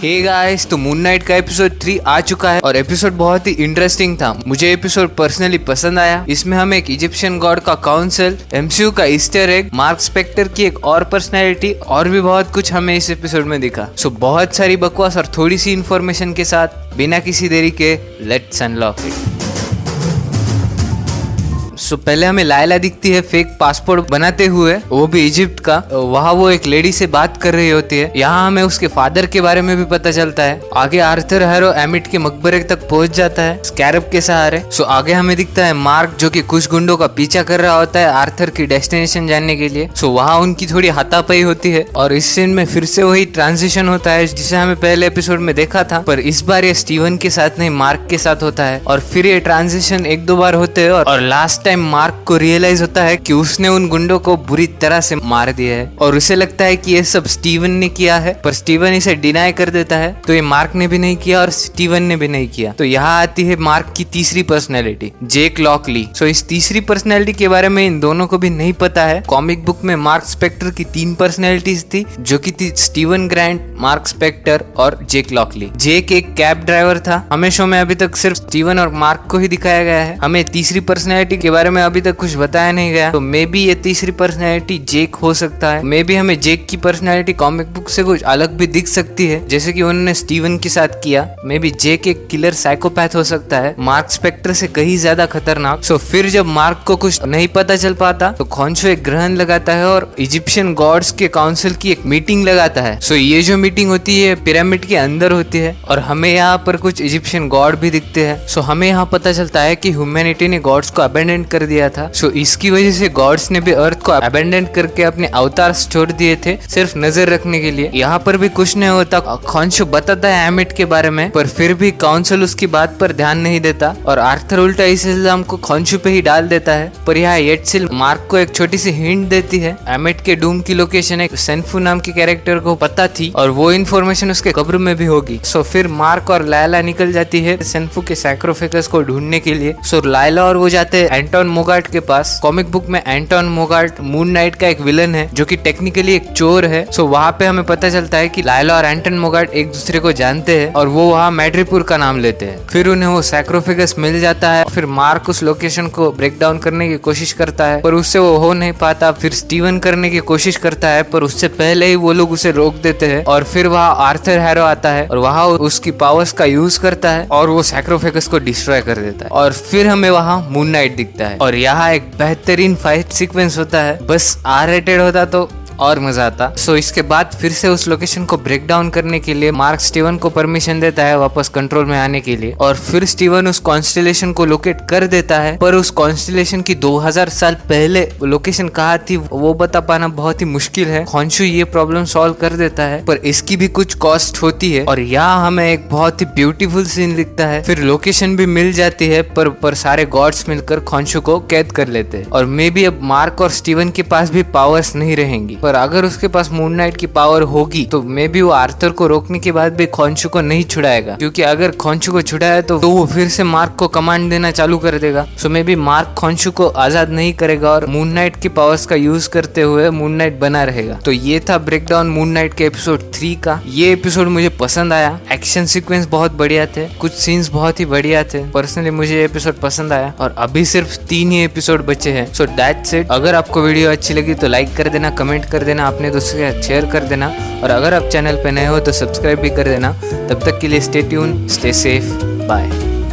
Hey guys, तो moon night का episode 3 आ चुका है और एपिसोड बहुत ही इंटरेस्टिंग था। मुझे एपिसोड पर्सनली पसंद आया। इसमें हमें एक इजिप्शियन गॉड का काउंसिल, एमसीयू का ईस्टर एग, मार्क स्पेक्टर की एक और पर्सनैलिटी और भी बहुत कुछ हमें इस एपिसोड में दिखा। सो बहुत सारी बकवास और थोड़ी सी इन्फॉर्मेशन के साथ बिना किसी देरी के लेट्स अनलॉक इट। सो पहले हमें लायला दिखती है फेक पासपोर्ट बनाते हुए, वो भी इजिप्ट का। वहाँ वो एक लेडी से बात कर रही होती है। यहाँ हमें उसके फादर के बारे में भी पता चलता है। आगे आर्थर हैरो एमिट के मकबरे तक पहुंच जाता है स्कैरब के सहारे। सो आगे हमें दिखता है मार्क जो कि कुछ गुंडों का पीछा कर रहा होता है आर्थर की डेस्टिनेशन जानने के लिए। सो वहाँ उनकी थोड़ी हाथापाई होती है और इस सीन में फिर से वही ट्रांजिशन होता है जिसे हमें पहले एपिसोड में देखा था, पर इस बार ये स्टीवन के साथ नहीं मार्क के साथ होता है। और फिर ये ट्रांजिशन एक दो बार होते हैं और लास्ट टाइम मार्क को रियलाइज होता है कि उसने उन गुंडों को बुरी तरह से मार दिया है और उसे लगता है कि ये सब स्टीवन ने किया है, पर स्टीवन इसे डिनाई कर देता है। तो ये मार्क ने भी नहीं किया और स्टीवन ने भी नहीं किया। तो यहाँ आती है मार्क की तीसरी पर्सनैलिटी, जेक लॉकली। सो इस तीसरी पर्सनैलिटी के बारे में इन दोनों को भी नहीं पता है। कॉमिक बुक में मार्क स्पेक्टर की 3 पर्सनैलिटीज थी जो कि थी स्टीवन ग्रांट, मार्क स्पेक्टर और जेक लॉकली। जेक एक कैब ड्राइवर था। हमें शो में अभी तक सिर्फ स्टीवन और मार्क को ही दिखाया गया है। हमें तीसरी पर्सनैलिटी के बारे में अभी तक कुछ बताया नहीं गया। तो मे बी ये तीसरी पर्सनैलिटी जेक हो सकता है। मे बी हमें जेक की पर्सनैलिटी कॉमिक बुक से कुछ अलग भी दिख सकती है, जैसे कि उन्होंने स्टीवन के साथ किया। मे बी जेक एक किलर साइकोपैथ हो सकता है, मार्क स्पेक्टर से कहीं ज्यादा खतरनाक। सो फिर जब मार्क को कुछ नहीं पता चल पाता तो खॉन्शो एक ग्रहण लगाता है और इजिप्शियन गॉड्स के काउंसिल की एक मीटिंग लगाता है। सो ये जो मीटिंग होती है पिरामिड के अंदर होती है और हमें यहाँ पर कुछ इजिप्शियन गॉड भी दिखते हैं। सो हमें यहाँ पता चलता है कि ह्यूमैनिटी ने गॉड्स को अबेंडन कर दिया था। सो इसकी वजह से गॉड्स ने भी अर्थ को अबेंडन करके अपने अवतार छोड़ दिए थे सिर्फ नजर रखने के लिए। यहाँ पर भी कुछ नहीं होता। खॉन्शो बताता है एमिट के बारे में, पर फिर भी काउंसिल उसकी बात पर ध्यान नहीं देता और आर्थर उल्टा इस इल्जाम को खॉन्शो पे ही डाल देता है। पर यहाँ येटसिल मार्क को एक छोटी सी हिंट देती है। एमिट के डूम की लोकेशन एक सेनफू नाम के कैरेक्टर को पता थी और वो इन्फॉर्मेशन उसके कब्र में भी होगी। सो फिर मार्क और लायला निकल जाती है सेनफू के सैक्रोफिगस को ढूंढने के लिए। सो लायला और वो जाते हैं एंटोन मोगार्ट के पास। कॉमिक बुक में एंटोन मोगार्ट मून नाइट का एक विलन है जो कि टेक्निकली एक चोर है। सो वहाँ पे हमें पता चलता है कि लायला और एंटोन मोगार्ट एक दूसरे को जानते हैं और वो वहाँ मैड्रिपुर का नाम लेते हैं। फिर उन्हें वो सैक्रोफिगस मिल जाता है। फिर मार्क उस लोकेशन को ब्रेक डाउन करने की कोशिश करता है पर उससे वो हो नहीं पाता। फिर स्टीवन करने की कोशिश करता है पर उससे पहले ही वो लोग उसे रोक देते हैं। और फिर वहाँ आर्थर हैरो आता है और वहाँ उसकी पावर्स का यूज करता है और वो सैक्रोफिगस को डिस्ट्रॉय कर देता है। और फिर हमें वहाँ मून नाइट दिखता है और यहाँ एक बेहतरीन फाइट सीक्वेंस होता है। बस R-rated होता तो और मजा आता। सो इसके बाद फिर से उस लोकेशन को ब्रेक डाउन करने के लिए मार्क स्टीवन को परमिशन देता है वापस कंट्रोल में आने के लिए। और फिर स्टीवन उस कॉन्स्टेलेशन को लोकेट कर देता है, पर उस कॉन्स्टेलेशन की 2000 साल पहले लोकेशन कहाँ थी वो बता पाना बहुत ही मुश्किल है। खॉन्शो ये प्रॉब्लम सॉल्व कर देता है पर इसकी भी कुछ कॉस्ट होती है और यहाँ हमें एक बहुत ही ब्यूटीफुल सीन दिखता है। फिर लोकेशन भी मिल जाती है पर सारे गॉड्स मिलकर खॉन्शो को कैद कर लेते हैं। और मे बी अब मार्क और स्टीवन के पास भी पावर्स नहीं रहेंगी, पर अगर उसके पास मून नाइट की पावर होगी तो मे बी वो आर्थर को रोकने के बाद भी खॉन्शो को नहीं छुड़ाएगा, क्योंकि अगर खॉन्शो को छुड़ाया तो वो फिर से मार्क को कमांड देना चालू कर देगा। सो मे बी मार्क खॉन्शो को आजाद नहीं करेगा और मून नाइट की पावर्स का यूज करते हुए मून नाइट बना रहेगा। तो ये था ब्रेकडाउन मून नाइट के एपिसोड 3 का। ये एपिसोड मुझे पसंद आया। एक्शन सीक्वेंस बहुत बढ़िया थे, कुछ सीन्स बहुत ही बढ़िया थे। पर्सनली मुझे ये एपिसोड पसंद आया और अभी सिर्फ 3 ही एपिसोड बचे हैं। So that's it. अगर आपको वीडियो अच्छी लगी तो लाइक कर देना, कमेंट कर देना, अपने दोस्तों के साथ शेयर कर देना और अगर आप चैनल पे नए हो तो सब्सक्राइब भी कर देना। तब तक के लिए stay tune, stay safe, bye.